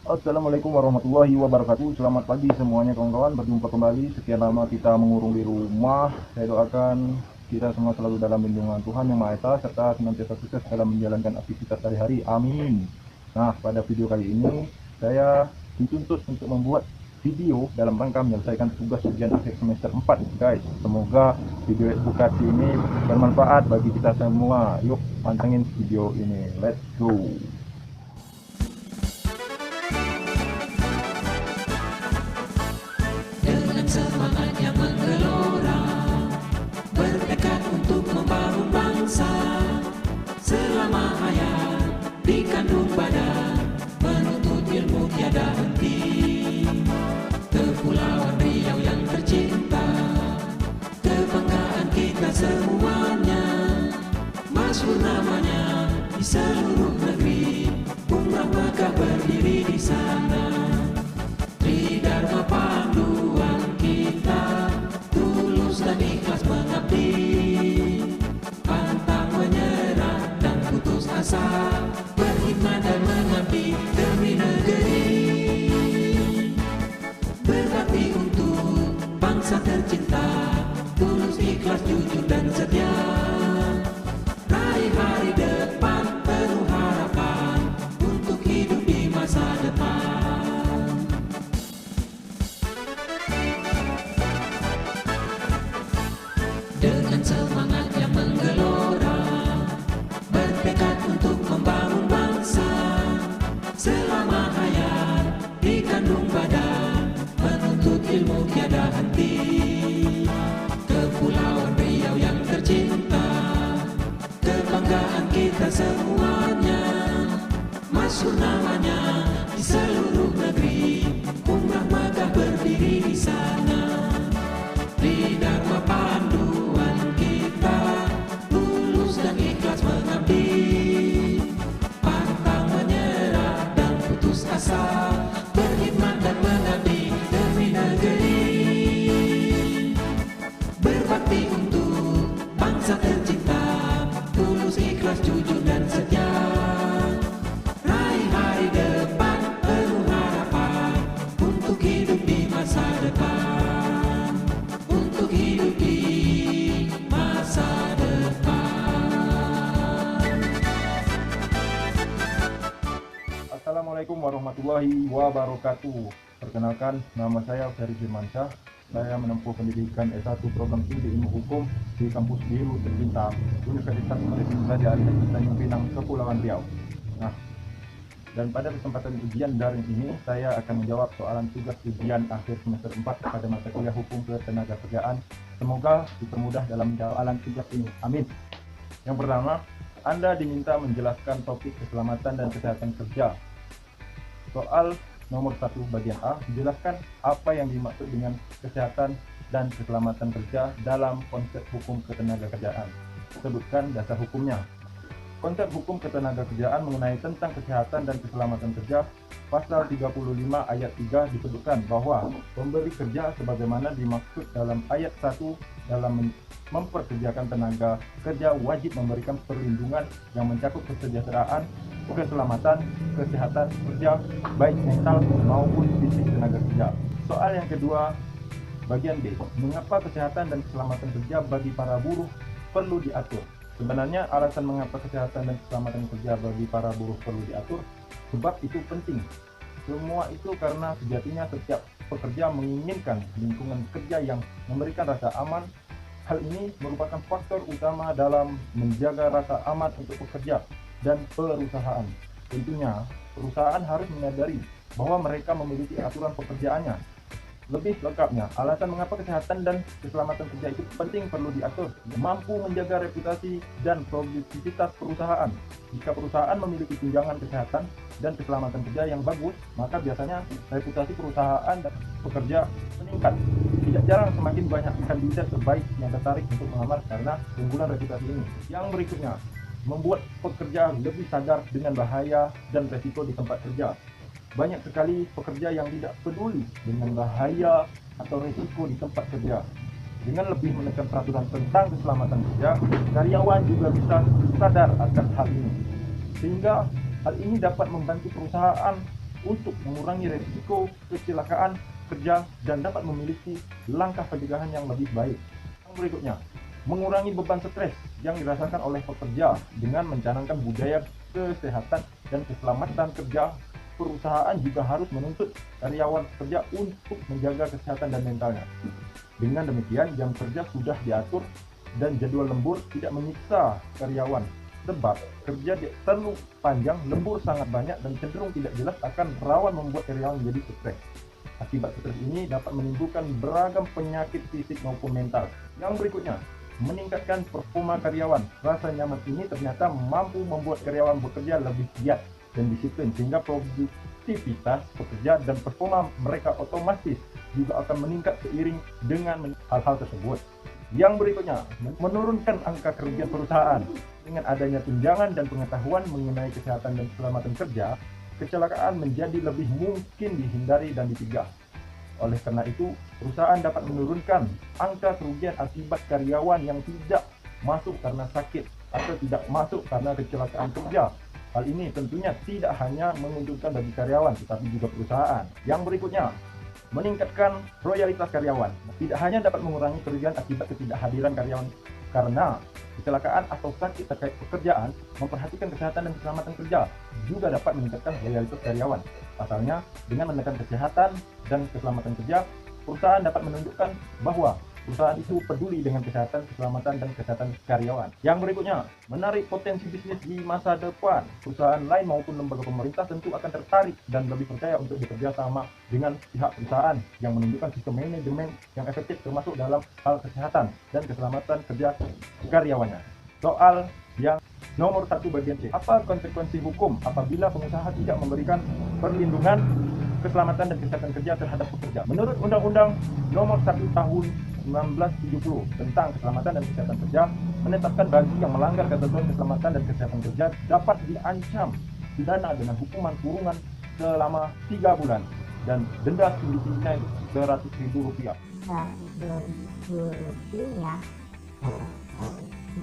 Assalamualaikum warahmatullahi wabarakatuh. Selamat pagi semuanya kawan-kawan. Berjumpa kembali. Sekian lama kita mengurung di rumah. Saya doakan kita semua selalu dalam lindungan Tuhan Yang Maha Esa serta senantiasa sukses dalam menjalankan aktivitas sehari-hari. Amin. Nah, pada video kali ini saya dituntut untuk membuat video dalam rangka menyelesaikan tugas ujian akhir semester 4, guys. Semoga video edukasi ini bermanfaat bagi kita semua. Yuk, pantengin video ini. Let's go. Dengan semangat yang menggelora, bertekad untuk membangun bangsa. Selama hayat dikandung badan, menuntut ilmu tiada henti. Kepulauan Riau yang tercinta, kebanggaan kita semuanya. Masyhur namanya di seluruh negeri, umrah Makkah berdiri di sana. Tridharma panduan kita, tulus dan ikhlas mengabdi, pantang menyerah dan putus asa, berkhidmat dan mengabdi demi negeri, berbakti untuk bangsa tercinta, tulus ikhlas jujur dan setia, raih hari depan penuh harapan untuk hidup di masa depan. Dengan semangat yang menggelora, bertekad untuk membangun bangsa. Selama hayat dikandung badan, menuntut ilmu tiada henti. Kepulauan Riau yang tercinta, kebanggaan kita semuanya. Masyhur namanya di seluruh negeri, umrah Makkah berdiri di sana. Tridharma panduan kita, tulus dan ikhlas mengabdi, pantang menyerah dan putus asa, berkhidmat dan mengabdi demi negeri, berbakti untuk bangsa tercinta, tulus ikhlas jujur dan setia, raih hari depan penuh harapan untuk hidup di masa depan, untuk hidup di masa depan. Assalamualaikum warahmatullahi wabarakatuh. Perkenalkan, nama saya Ferry Firmansyah. Saya menempuh pendidikan S1 Program Studi Ilmu Hukum di Kampus Biru Tercinta Universitas Maritim Raja Ali Tanjung Pinang, Kepulauan Riau. Nah, dan pada kesempatan ujian daring ini saya akan menjawab soalan tugas ujian akhir semester 4 pada mata kuliah Hukum Ketenagakerjaan. Semoga dipermudah dalam menjawab tugas ini. Amin. Yang pertama, Anda diminta menjelaskan topik keselamatan dan kesehatan kerja. Soal nomor 1 bagian A, jelaskan apa yang dimaksud dengan kesehatan dan keselamatan kerja dalam konsep hukum ketenagakerjaan. Sebutkan dasar hukumnya. Konsep hukum ketenagakerjaan mengenai tentang kesehatan dan keselamatan kerja, pasal 35 ayat 3 disebutkan bahwa pemberi kerja sebagaimana dimaksud dalam ayat 1 dalam memperkerjakan tenaga kerja wajib memberikan perlindungan yang mencakup kesejahteraan, keselamatan, kesehatan kerja, baik mental maupun fisik tenaga kerja. Soal yang kedua, bagian B, mengapa kesehatan dan keselamatan kerja bagi para buruh perlu diatur? Sebenarnya alasan mengapa kesehatan dan keselamatan kerja bagi para buruh perlu diatur, sebab itu penting. Semua itu karena sejatinya setiap pekerja menginginkan lingkungan kerja yang memberikan rasa aman. Hal ini merupakan faktor utama dalam menjaga rasa aman untuk pekerja dan perusahaan. Tentunya, perusahaan harus menyadari bahwa mereka memiliki aturan pekerjaannya. Lebih lengkapnya, alasan mengapa kesehatan dan keselamatan kerja itu penting perlu diatur, mampu menjaga reputasi dan produktivitas perusahaan. Jika perusahaan memiliki tunjangan kesehatan dan keselamatan kerja yang bagus, maka biasanya reputasi perusahaan dan pekerja meningkat. Tidak jarang semakin banyak kandidat terbaik yang tertarik untuk melamar karena keunggulan reputasi ini. Yang berikutnya, membuat pekerja lebih sadar dengan bahaya dan resiko di tempat kerja. Banyak sekali pekerja yang tidak peduli dengan bahaya atau risiko di tempat kerja. Dengan lebih menekan peraturan tentang keselamatan kerja, karyawan juga bisa sadar akan hal ini. Sehingga hal ini dapat membantu perusahaan untuk mengurangi risiko kecelakaan kerja dan dapat memiliki langkah pencegahan yang lebih baik. Yang berikutnya, mengurangi beban stres yang dirasakan oleh pekerja dengan mencanangkan budaya kesehatan dan keselamatan kerja. Perusahaan juga harus menuntut karyawan kerja untuk menjaga kesehatan dan mentalnya. Dengan demikian, jam kerja sudah diatur dan jadwal lembur tidak menyiksa karyawan. Sebab kerja terlalu panjang, lembur sangat banyak dan cenderung tidak jelas akan rawan membuat karyawan menjadi stres. Akibat stres ini dapat menimbulkan beragam penyakit fisik maupun mental. Yang berikutnya, meningkatkan performa karyawan. Rasa nyaman ini ternyata mampu membuat karyawan bekerja lebih giat dan disiplin, sehingga produktivitas pekerja dan performa mereka otomatis juga akan meningkat seiring dengan hal-hal tersebut. Yang berikutnya, menurunkan angka kerugian perusahaan. Dengan adanya tunjangan dan pengetahuan mengenai kesehatan dan keselamatan kerja, kecelakaan menjadi lebih mungkin dihindari dan dicegah. Oleh karena itu, perusahaan dapat menurunkan angka kerugian akibat karyawan yang tidak masuk karena sakit atau tidak masuk karena kecelakaan kerja. Hal ini tentunya tidak hanya menguntungkan bagi karyawan, tetapi juga perusahaan. Yang berikutnya, meningkatkan loyalitas karyawan. Tidak hanya dapat mengurangi kerugian akibat ketidakhadiran karyawan karena kecelakaan atau sakit terkait pekerjaan, memperhatikan kesehatan dan keselamatan kerja juga dapat meningkatkan loyalitas karyawan. Pasalnya, dengan menekan kesehatan dan keselamatan kerja, perusahaan dapat menunjukkan bahwa perusahaan itu peduli dengan kesehatan, keselamatan, dan kesehatan karyawan. Yang berikutnya, menarik potensi bisnis di masa depan. Perusahaan lain maupun lembaga pemerintah tentu akan tertarik dan lebih percaya untuk bekerja sama dengan pihak perusahaan yang menunjukkan sistem manajemen yang efektif termasuk dalam hal kesehatan dan keselamatan kerja karyawannya. Soal yang nomor 1 bagian C. Apa konsekuensi hukum apabila pengusaha tidak memberikan perlindungan keselamatan dan kesehatan kerja terhadap pekerja? Menurut Undang-Undang Nomor 1 Tahun 1970 tentang keselamatan dan kesehatan kerja, menetapkan bagi yang melanggar ketentuan keselamatan dan kesehatan kerja dapat diancam pidana dengan hukuman kurungan selama 3 bulan dan denda selisihnya itu Rp100.000. Rupiah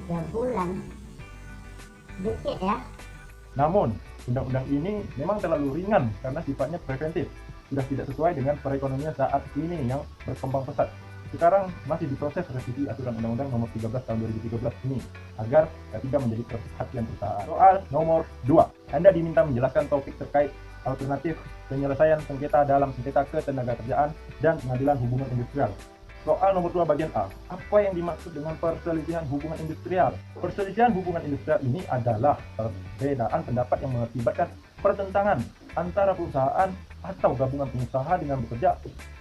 3 bulan dikit ya. Namun, undang-undang ini memang terlalu ringan karena sifatnya preventif. Sudah tidak sesuai dengan perekonomian saat ini yang berkembang pesat. Sekarang masih diproses revisi aturan Undang-Undang Nomor 13 Tahun 2013 ini agar tidak menjadi perhatian perusahaan. Soal nomor 2, Anda diminta menjelaskan topik terkait alternatif penyelesaian sengketa dalam sengketa ketenagakerjaan dan pengadilan hubungan industrial. Soal nomor 2 bagian A, apa yang dimaksud dengan perselisihan hubungan industrial? Perselisihan hubungan industrial ini adalah perbedaan pendapat yang mengakibatkan pertentangan antara perusahaan atau gabungan pengusaha dengan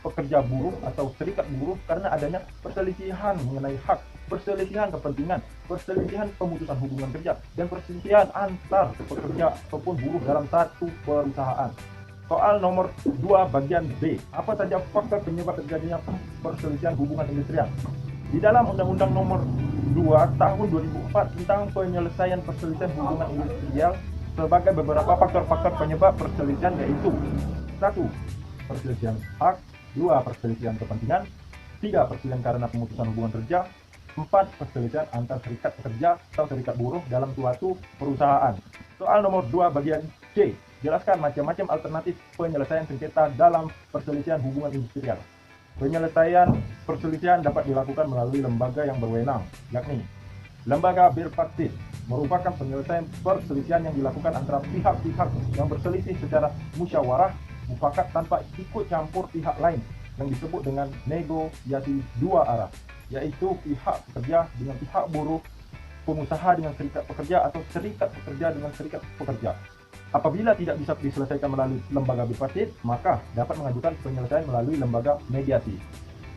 pekerja buruh atau serikat buruh karena adanya perselisihan mengenai hak, perselisihan kepentingan, perselisihan pemutusan hubungan kerja, dan perselisihan antar pekerja ataupun buruh dalam satu perusahaan. Soal nomor 2 bagian B, apa saja faktor penyebab terjadinya perselisihan hubungan industrial? Di dalam Undang-Undang Nomor 2 Tahun 2004 tentang penyelesaian perselisihan hubungan industrial sebagai beberapa faktor-faktor penyebab perselisihan yaitu 1. Perselisihan hak, 2. Perselisihan kepentingan, 3. Perselisihan karena pemutusan hubungan kerja, 4. Perselisihan antar serikat pekerja atau serikat buruh dalam suatu perusahaan. Soal nomor 2 bagian C, jelaskan macam-macam alternatif penyelesaian sengketa dalam perselisihan hubungan industrial. Penyelesaian perselisihan dapat dilakukan melalui lembaga yang berwenang, yakni lembaga bipartit, merupakan penyelesaian perselisihan yang dilakukan antara pihak-pihak yang berselisih secara musyawarah mufakat tanpa ikut campur pihak lain yang disebut dengan negosiasi dua arah, yaitu pihak pekerja dengan pihak buruh, pengusaha dengan serikat pekerja atau serikat pekerja dengan serikat pekerja. Apabila tidak bisa diselesaikan melalui lembaga bipartit, maka dapat mengajukan penyelesaian melalui lembaga mediasi.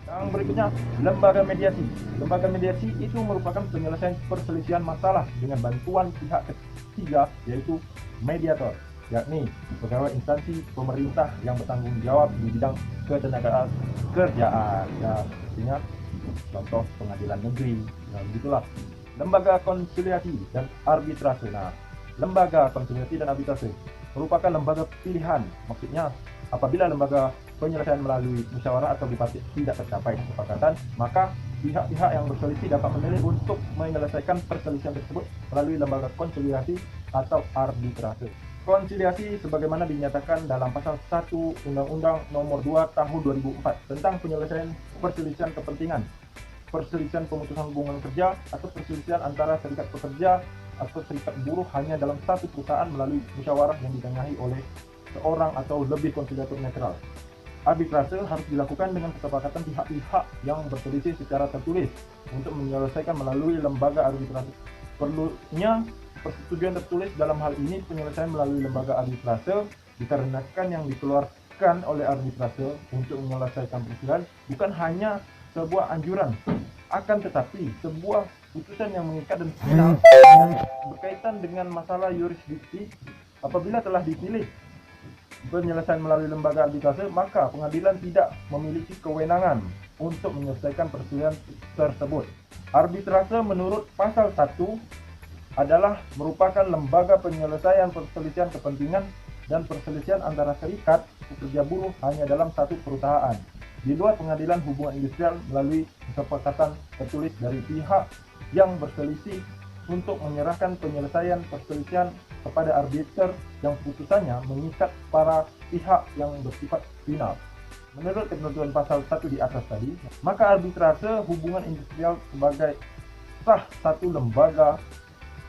Yang berikutnya, lembaga mediasi. Lembaga mediasi itu merupakan penyelesaian perselisihan masalah dengan bantuan pihak ketiga, yaitu mediator, yakni pegawai instansi pemerintah yang bertanggung jawab di bidang ketenaga kerjaan. Ya, artinya contoh pengadilan negeri, ya begitulah. Lembaga konsiliasi dan arbitrase. Nah, lembaga konsiliasi dan arbitrase merupakan lembaga pilihan. Maksudnya, apabila lembaga penyelesaian melalui musyawarah atau bipartit tidak tercapai kesepakatan, maka pihak-pihak yang berselisih dapat memilih untuk menyelesaikan perselisihan tersebut melalui lembaga konsiliasi atau arbitrase. konsiliasi sebagaimana dinyatakan dalam pasal 1 Undang-Undang Nomor 2 Tahun 2004 tentang penyelesaian perselisihan kepentingan, perselisihan pemutusan hubungan kerja atau perselisihan antara serikat pekerja atau serikat buruh hanya dalam satu perusahaan melalui musyawarah yang ditengahi oleh seorang atau lebih konsiliator netral. Arbitrase harus dilakukan dengan kesepakatan pihak-pihak yang berselisih secara tertulis untuk menyelesaikan melalui lembaga arbitrase. Perlunya persetujuan tertulis dalam hal ini penyelesaian melalui lembaga arbitrase dikarenakan yang dikeluarkan oleh arbitrase untuk menyelesaikan perselisihan bukan hanya sebuah anjuran, akan tetapi sebuah putusan yang mengikat dan final berkaitan dengan masalah yurisdiksi. Apabila telah dipilih penyelesaian melalui lembaga arbitrase, maka pengadilan tidak memiliki kewenangan untuk menyelesaikan perselisihan tersebut. Arbitrase menurut pasal 1 adalah merupakan lembaga penyelesaian perselisihan kepentingan dan perselisihan antara serikat pekerja buruh hanya dalam satu perusahaan, di luar pengadilan hubungan industrial melalui kesepakatan tertulis dari pihak yang berselisih untuk menyerahkan penyelesaian perselisihan kepada arbiter yang putusannya mengikat para pihak yang bersifat final. Menurut ketentuan pasal 1 di atas tadi, maka arbitrase hubungan industrial sebagai sah satu lembaga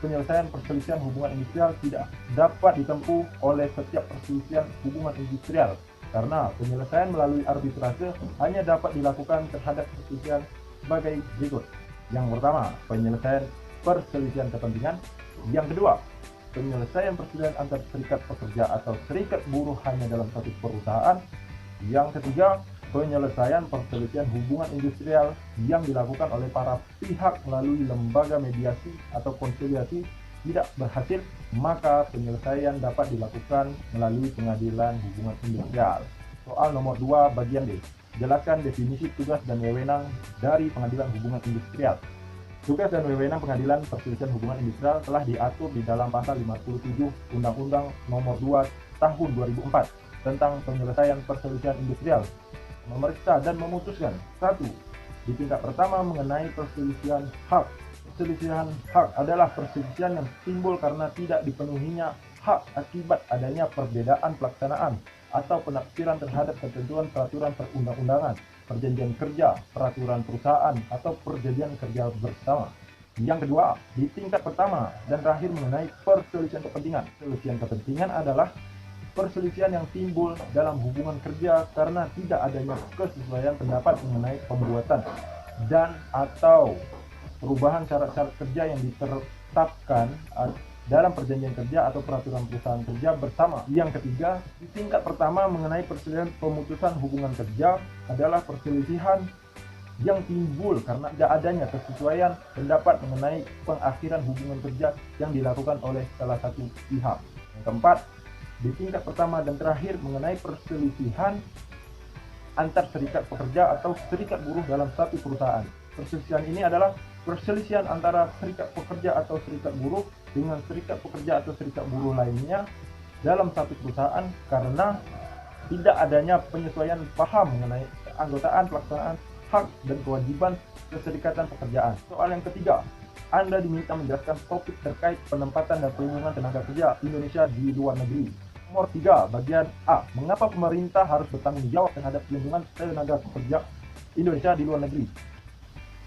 penyelesaian perselisihan hubungan industrial tidak dapat ditempuh oleh setiap perselisihan hubungan industrial karena penyelesaian melalui arbitrase hanya dapat dilakukan terhadap perselisihan sebagai berikut. Yang pertama, penyelesaian perselisihan kepentingan. Yang kedua, penyelesaian perselisihan antar serikat pekerja atau serikat buruh hanya dalam satu perusahaan. Yang ketiga, penyelesaian perselisihan hubungan industrial yang dilakukan oleh para pihak melalui lembaga mediasi atau konsiliasi tidak berhasil, maka penyelesaian dapat dilakukan melalui pengadilan hubungan industrial. Soal nomor 2 bagian D. Jelaskan definisi tugas dan wewenang dari pengadilan hubungan industrial. Tugas dan wewenang pengadilan perselisihan hubungan industrial telah diatur di dalam pasal 57 Undang-Undang Nomor 2 Tahun 2004 tentang penyelesaian perselisihan industrial. Memeriksa dan memutuskan. 1. Di tingkat pertama mengenai perselisihan hak. Perselisihan hak adalah perselisihan yang timbul karena tidak dipenuhinya hak akibat adanya perbedaan pelaksanaan atau penafsiran terhadap ketentuan peraturan perundang-undangan, perjanjian kerja, peraturan perusahaan, atau perjanjian kerja bersama. Yang kedua, di tingkat pertama dan terakhir mengenai perselisihan kepentingan. Perselisihan kepentingan adalah perselisihan yang timbul dalam hubungan kerja karena tidak adanya kesesuaian pendapat mengenai pembuatan dan atau perubahan syarat-syarat kerja yang ditetapkan dalam perjanjian kerja atau peraturan perusahaan kerja bersama. Yang ketiga, di tingkat pertama mengenai perselisihan pemutusan hubungan kerja adalah perselisihan yang timbul karena tidak adanya kesesuaian pendapat mengenai pengakhiran hubungan kerja yang dilakukan oleh salah satu pihak. Yang keempat, di tingkat pertama dan terakhir mengenai perselisihan antar serikat pekerja atau serikat buruh dalam satu perusahaan. Perselisihan ini adalah perselisihan antara serikat pekerja atau serikat buruh dengan serikat pekerja atau serikat buruh lainnya dalam satu perusahaan karena tidak adanya penyesuaian paham mengenai keanggotaan, pelaksanaan hak dan kewajiban keserikatan pekerjaan. Soal yang ketiga, Anda diminta menjelaskan topik terkait penempatan dan perlindungan tenaga kerja Indonesia di luar negeri. Nomor 3, bagian A. Mengapa pemerintah harus bertanggung jawab terhadap perlindungan tenaga kerja Indonesia di luar negeri?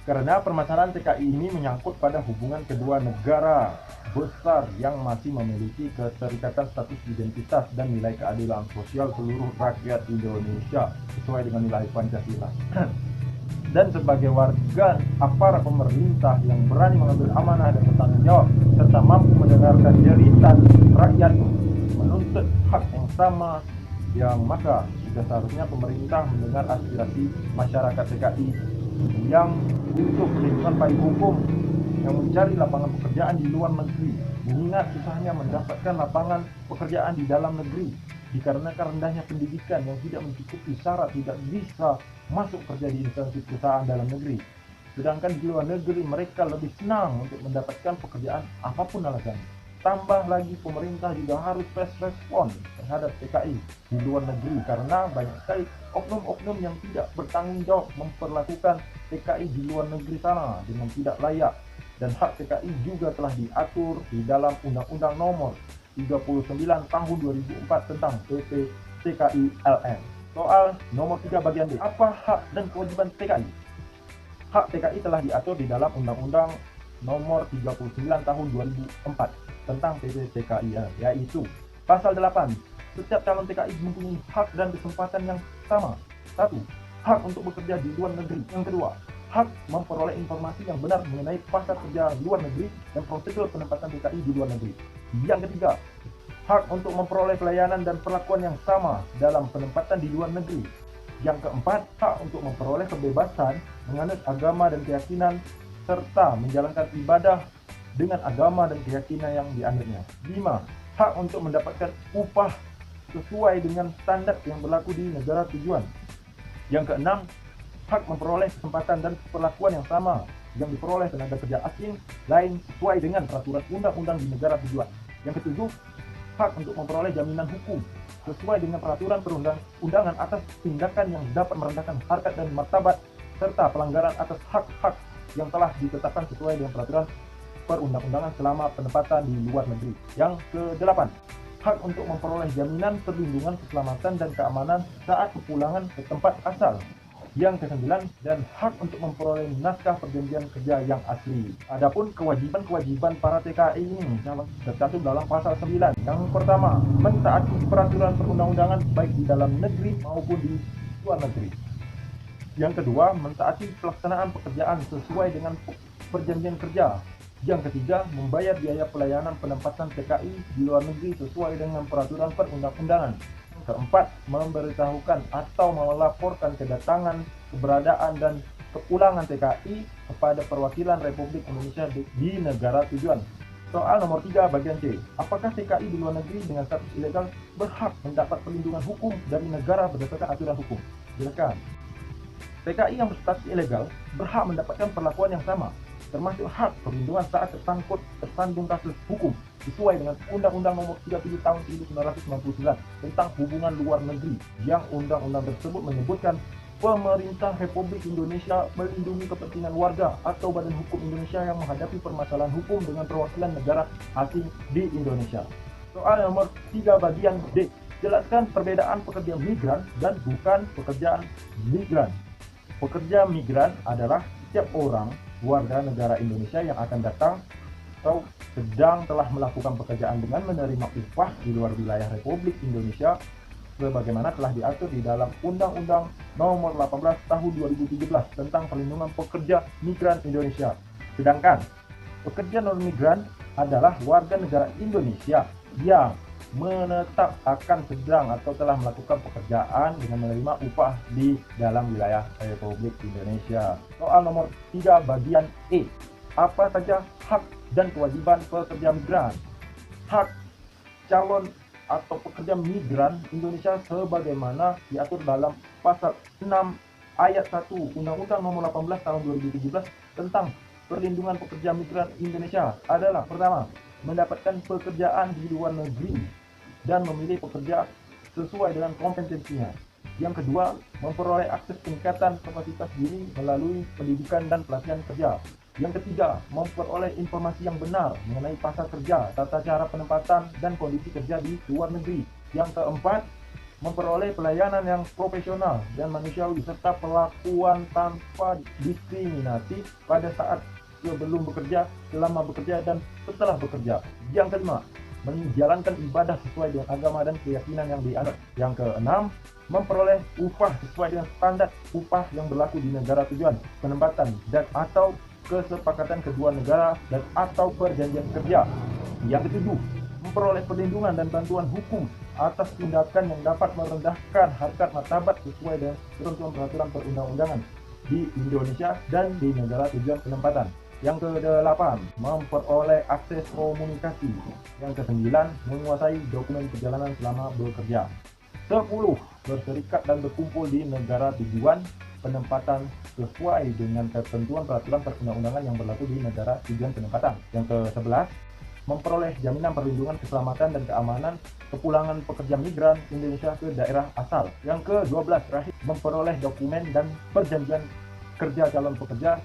Karena permasalahan TKI ini menyangkut pada hubungan kedua negara besar yang masih memiliki keterikatan status identitas dan nilai keadilan sosial seluruh rakyat Indonesia sesuai dengan nilai Pancasila. Dan sebagai warga aparat pemerintah yang berani mengambil amanah dan bertanggung jawab serta mampu mendengarkan jeritan rakyat menuntut hak yang sama, yang maka sudah seharusnya pemerintah mendengar aspirasi masyarakat TKI yang untuk perlindungan payung hukum yang mencari lapangan pekerjaan di luar negeri, mengingat susahnya mendapatkan lapangan pekerjaan di dalam negeri dikarenakan rendahnya pendidikan yang tidak mencukupi syarat tidak bisa masuk kerja di instansi perusahaan dalam negeri. Sedangkan di luar negeri mereka lebih senang untuk mendapatkan pekerjaan apapun alasannya. Tambah lagi pemerintah juga harus fast respon terhadap TKI di luar negeri karena banyak sekali oknum-oknum yang tidak bertanggung jawab memperlakukan TKI di luar negeri sana dengan tidak layak. Dan hak TKI juga telah diatur di dalam Undang-Undang Nomor 39 tahun 2004 tentang PP TKI LN. Soal nomor 3 bagian D. Apa hak dan kewajiban TKI? Hak TKI telah diatur di dalam Undang-Undang nomor 39 tahun 2004 tentang PP TKI, yaitu Pasal 8. Setiap calon TKI mempunyai hak dan kesempatan yang sama. 1. Hak untuk bekerja di luar negeri. Yang kedua, hak memperoleh informasi yang benar mengenai pasar kerja luar negeri dan prosedur penempatan TKI di luar negeri. Yang ketiga, hak untuk memperoleh pelayanan dan perlakuan yang sama dalam penempatan di luar negeri. Yang keempat, hak untuk memperoleh kebebasan menganut agama dan keyakinan serta menjalankan ibadah dengan agama dan keyakinan yang dianutnya. 5. Hak untuk mendapatkan upah sesuai dengan standar yang berlaku di negara tujuan. Yang keenam, hak memperoleh kesempatan dan perlakuan yang sama yang diperoleh tenaga kerja asing lain sesuai dengan peraturan undang-undang di negara tujuan. Yang ketujuh, hak untuk memperoleh jaminan hukum sesuai dengan peraturan perundang-undangan atas tindakan yang dapat merendahkan harkat dan martabat serta pelanggaran atas hak-hak yang telah ditetapkan sesuai dengan peraturan perundang-undangan selama penempatan di luar negeri. Yang ke-8, hak untuk memperoleh jaminan perlindungan keselamatan dan keamanan saat kepulangan ke tempat asal. Yang ke-9, dan hak untuk memperoleh naskah perjanjian kerja yang asli. Adapun kewajiban-kewajiban para TKI ini tercantum dalam pasal 9. Yang pertama, mentaati peraturan perundang-undangan baik di dalam negeri maupun di luar negeri. Yang kedua, mentaati pelaksanaan pekerjaan sesuai dengan perjanjian kerja. Yang ketiga, membayar biaya pelayanan penempatan TKI di luar negeri sesuai dengan peraturan perundang-undangan. Keempat, memberitahukan atau melaporkan kedatangan, keberadaan, dan kepulangan TKI kepada perwakilan Republik Indonesia di negara tujuan. Soal nomor 3 bagian C. Apakah TKI di luar negeri dengan status ilegal berhak mendapat perlindungan hukum dari negara berdasarkan aturan hukum? Silakan. TKI yang berstatus ilegal berhak mendapatkan perlakuan yang sama, termasuk hak perlindungan saat tersandung kasus hukum sesuai dengan Undang-Undang Nomor 37 Tahun 1999 tentang hubungan luar negeri, yang undang-undang tersebut menyebutkan pemerintah Republik Indonesia melindungi kepentingan warga atau badan hukum Indonesia yang menghadapi permasalahan hukum dengan perwakilan negara asing di Indonesia. Soal nomor 3 bagian D. Jelaskan perbedaan pekerja migran dan bukan pekerjaan migran. Pekerja migran adalah setiap orang warga negara Indonesia yang akan datang atau sedang telah melakukan pekerjaan dengan menerima upah di luar wilayah Republik Indonesia sebagaimana telah diatur di dalam Undang-Undang Nomor 18 Tahun 2017 tentang perlindungan pekerja migran Indonesia. Sedangkan pekerja non-migran adalah warga negara Indonesia yang menetap akan sedang atau telah melakukan pekerjaan dengan menerima upah di dalam wilayah Republik Indonesia. Soal nomor 3 bagian E. Apa saja hak dan kewajiban pekerja migran? Hak calon atau pekerja migran Indonesia sebagaimana diatur dalam pasal 6 ayat 1 Undang-Undang Nomor 18 Tahun 2017 tentang perlindungan pekerja migran Indonesia adalah: pertama, mendapatkan pekerjaan di luar negeri dan memilih pekerja sesuai dengan kompetensinya. Yang kedua, memperoleh akses peningkatan kapasitas diri melalui pendidikan dan pelatihan kerja. Yang ketiga, memperoleh informasi yang benar mengenai pasar kerja, tata cara penempatan, dan kondisi kerja di luar negeri. Yang keempat, memperoleh pelayanan yang profesional dan manusiawi serta perlakuan tanpa diskriminasi pada saat sebelum bekerja, selama bekerja, dan setelah bekerja. Yang kelima, menjalankan ibadah sesuai dengan agama dan keyakinan yang dianut. Yang keenam, memperoleh upah sesuai dengan standar upah yang berlaku di negara tujuan penempatan dan atau kesepakatan kedua negara dan atau perjanjian kerja. Yang ketujuh, memperoleh perlindungan dan bantuan hukum atas tindakan yang dapat merendahkan harkat martabat sesuai dengan ketentuan peraturan perundang-undangan di Indonesia dan di negara tujuan penempatan. Yang ke-8, memperoleh akses komunikasi. Yang ke-9, menguasai dokumen perjalanan selama bekerja. 10, berserikat dan berkumpul di negara tujuan penempatan sesuai dengan ketentuan peraturan perundang-undangan yang berlaku di negara tujuan penempatan. Yang ke-11, memperoleh jaminan perlindungan keselamatan dan keamanan kepulangan pekerja migran Indonesia ke daerah asal. Yang ke-12, terakhir, memperoleh dokumen dan perjanjian kerja calon pekerja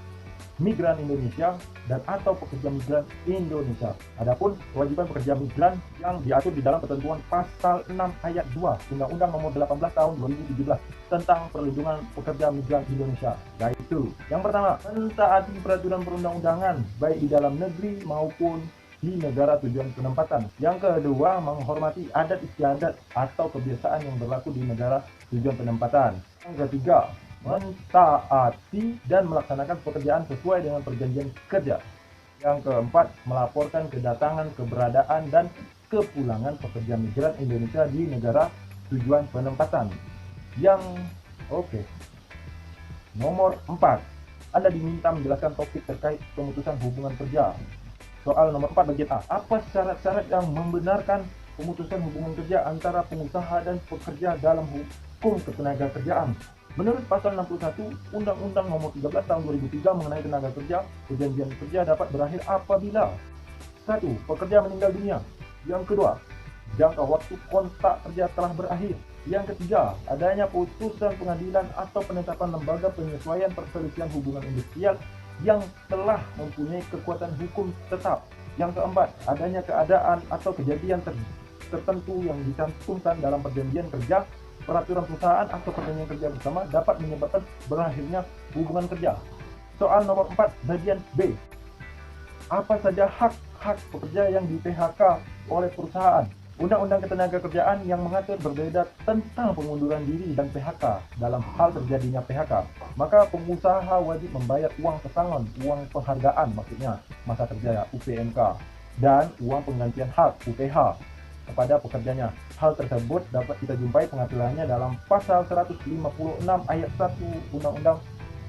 migran Indonesia dan atau pekerja migran Indonesia. Adapun kewajiban pekerja migran yang diatur di dalam ketentuan pasal 6 ayat 2 Undang-Undang Nomor 18 Tahun 2017 tentang perlindungan pekerja migran Indonesia, yaitu yang pertama, mentaati peraturan perundang-undangan baik di dalam negeri maupun di negara tujuan penempatan. Yang kedua, menghormati adat istiadat atau kebiasaan yang berlaku di negara tujuan penempatan. Yang ketiga, mentaati dan melaksanakan pekerjaan sesuai dengan perjanjian kerja. Yang keempat, melaporkan kedatangan, keberadaan, dan kepulangan pekerja migran Indonesia di negara tujuan penempatan. Nomor 4, Anda diminta menjelaskan topik terkait pemutusan hubungan kerja. Soal nomor 4 bagian A. Apa syarat-syarat yang membenarkan pemutusan hubungan kerja antara pengusaha dan pekerja dalam hukum ketenagakerjaan? Menurut pasal 61 Undang-Undang Nomor 13 Tahun 2003 mengenai tenaga kerja, perjanjian kerja dapat berakhir apabila 1. Pekerja meninggal dunia. Yang kedua, jangka waktu kontrak kerja telah berakhir. Yang ketiga, adanya putusan pengadilan atau penetapan lembaga penyesuaian perselisihan hubungan industrial yang telah mempunyai kekuatan hukum tetap. Yang keempat, adanya keadaan atau kejadian tertentu yang dicantumkan dalam perjanjian kerja, peraturan perusahaan atau perjanjian kerja bersama dapat menyebabkan berakhirnya hubungan kerja. Soal nomor 4 bagian B. Apa saja hak-hak pekerja yang di PHK oleh perusahaan? Undang-Undang Ketenagakerjaan yang mengatur berbeda tentang pengunduran diri dan PHK. Dalam hal terjadinya PHK, maka pengusaha wajib membayar uang pesangon, uang penghargaan maksudnya masa kerja UPMK, dan uang penggantian hak UPH kepada pekerjanya. Hal tersebut dapat kita jumpai pengaturannya dalam pasal 156 ayat 1 Undang-Undang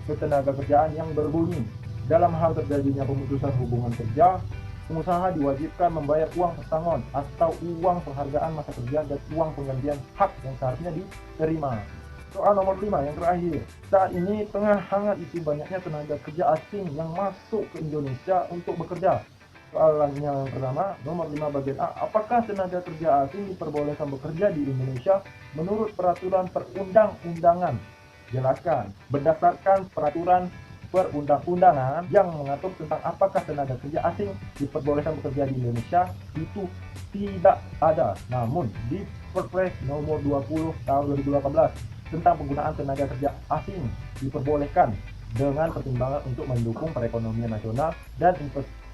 Ketenagakerjaan yang berbunyi, dalam hal terjadinya pemutusan hubungan kerja, pengusaha diwajibkan membayar uang pesangon atau uang penghargaan masa kerja dan uang penggantian hak yang seharusnya diterima. Soal nomor 5 yang terakhir. Saat ini tengah hangat isu banyaknya tenaga kerja asing yang masuk ke Indonesia untuk bekerja. Soalan yang pertama, nomor 5 bagian A. Apakah tenaga kerja asing diperbolehkan bekerja di Indonesia menurut peraturan perundang-undangan? Jelaskan. Berdasarkan peraturan perundang-undangan yang mengatur tentang apakah tenaga kerja asing diperbolehkan bekerja di Indonesia, itu tidak ada. Namun di Perpres nomor 20 tahun 2018 tentang penggunaan tenaga kerja asing diperbolehkan dengan pertimbangan untuk mendukung perekonomian nasional dan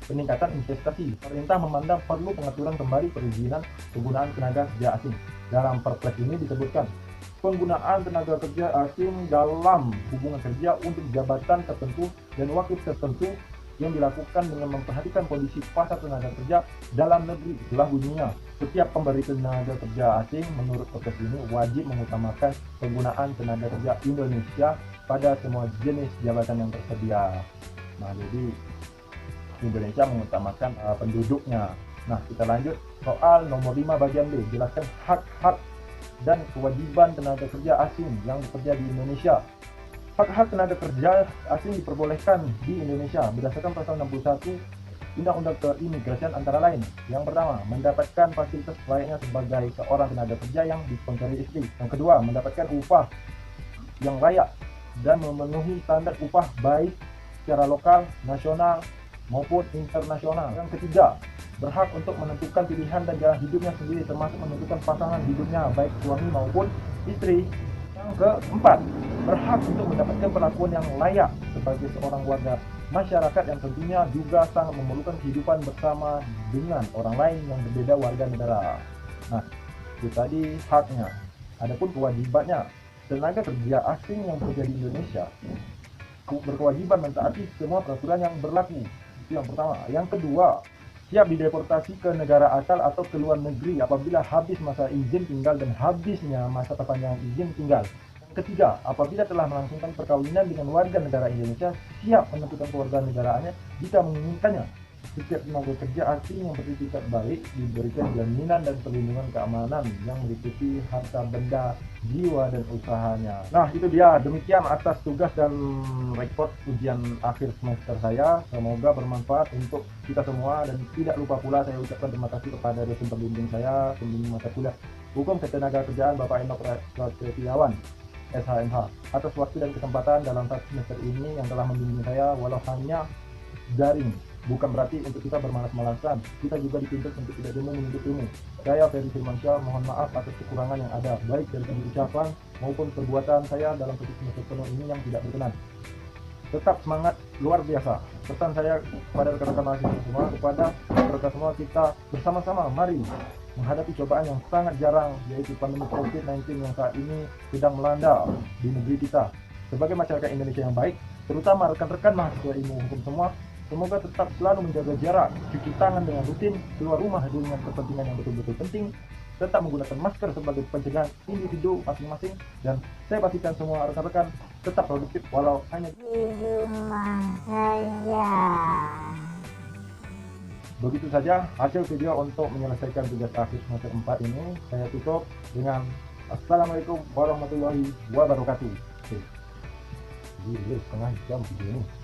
peningkatan investasi. Pemerintah memandang perlu pengaturan kembali perizinan penggunaan tenaga kerja asing. Dalam Perpres ini disebutkan penggunaan tenaga kerja asing dalam hubungan kerja untuk jabatan tertentu dan waktu tertentu yang dilakukan dengan memperhatikan kondisi pasar tenaga kerja dalam negeri. Itulah bunyinya. Setiap pemberi tenaga kerja asing menurut Perpres ini wajib mengutamakan penggunaan tenaga kerja Indonesia pada semua jenis jabatan yang tersedia. Nah, jadi Indonesia mengutamakan penduduknya. Nah, kita lanjut soal nomor 5 bagian B. Jelaskan hak-hak dan kewajiban tenaga kerja asing yang bekerja di Indonesia. Hak-hak tenaga kerja asing diperbolehkan di Indonesia berdasarkan pasal 61 Undang-Undang Keimigrasian antara lain. Yang pertama, mendapatkan fasilitas layaknya sebagai seorang tenaga kerja yang disponsori istri. Yang kedua, mendapatkan upah yang layak dan memenuhi standar upah baik secara lokal, nasional, maupun internasional. Yang ketiga, berhak untuk menentukan pilihan dan jalan hidupnya sendiri, termasuk menentukan pasangan hidupnya baik suami maupun istri. Yang keempat, berhak untuk mendapatkan perlakuan yang layak sebagai seorang warga masyarakat yang tentunya juga sangat memerlukan kehidupan bersama dengan orang lain yang berbeda warga negara. Nah, itu tadi haknya. Adapun kewajibannya, tenaga kerja asing yang bekerja di Indonesia berkewajiban mentaati semua peraturan yang berlaku. Yang pertama. Yang kedua, siap dideportasi ke negara asal atau ke luar negeri apabila habis masa izin tinggal dan habisnya masa perpanjangan izin tinggal. Yang ketiga, apabila telah melangsungkan perkawinan dengan warga negara Indonesia, siap menentukan kewarganegaraannya jika menginginkannya. Setiap tenaga kerja asing yang beretikat baik diberikan jaminan dan perlindungan keamanan yang meliputi harta benda, jiwa, dan usahanya. Nah, itu dia. Demikian atas tugas dan report ujian akhir semester saya. Semoga bermanfaat untuk kita semua, dan tidak lupa pula saya ucapkan terima kasih kepada dosen pembimbing saya, pembimbing mata kuliah Hukum Ketenagakerjaan Bapak Enoch Setiawan. SHMH atas waktu dan kesempatan dalam satu semester ini yang telah membimbing saya walau hanya daring. Bukan berarti untuk kita bermalas-malasan, kita juga dituntut untuk tidak jemu menuntut ilmu. Saya Ferry Firmansyah, mohon maaf atas kekurangan yang ada, baik dari segi ucapan maupun perbuatan saya dalam satu semester penuh ini yang tidak berkenan. Tetap semangat luar biasa. Pesan saya kepada rekan-rekan mahasiswa semua, kepada rekan semua, kita bersama-sama mari menghadapi cobaan yang sangat jarang, yaitu pandemi COVID-19 yang saat ini sedang melanda di negeri kita. Sebagai masyarakat Indonesia yang baik, terutama rekan-rekan mahasiswa ilmu hukum semua, semoga tetap selalu menjaga jarak, cuci tangan dengan rutin, keluar rumah dengan kepentingan yang betul-betul penting, tetap menggunakan masker sebagai pencegahan individu masing-masing, dan saya pastikan semua rekan-rekan tetap produktif walau hanya Di rumah saja. begitu saja hasil video untuk menyelesaikan tugas akhir semester 4 ini. Saya tutup dengan Assalamualaikum warahmatullahi wabarakatuh. Oke. Jadi setengah jam video ini.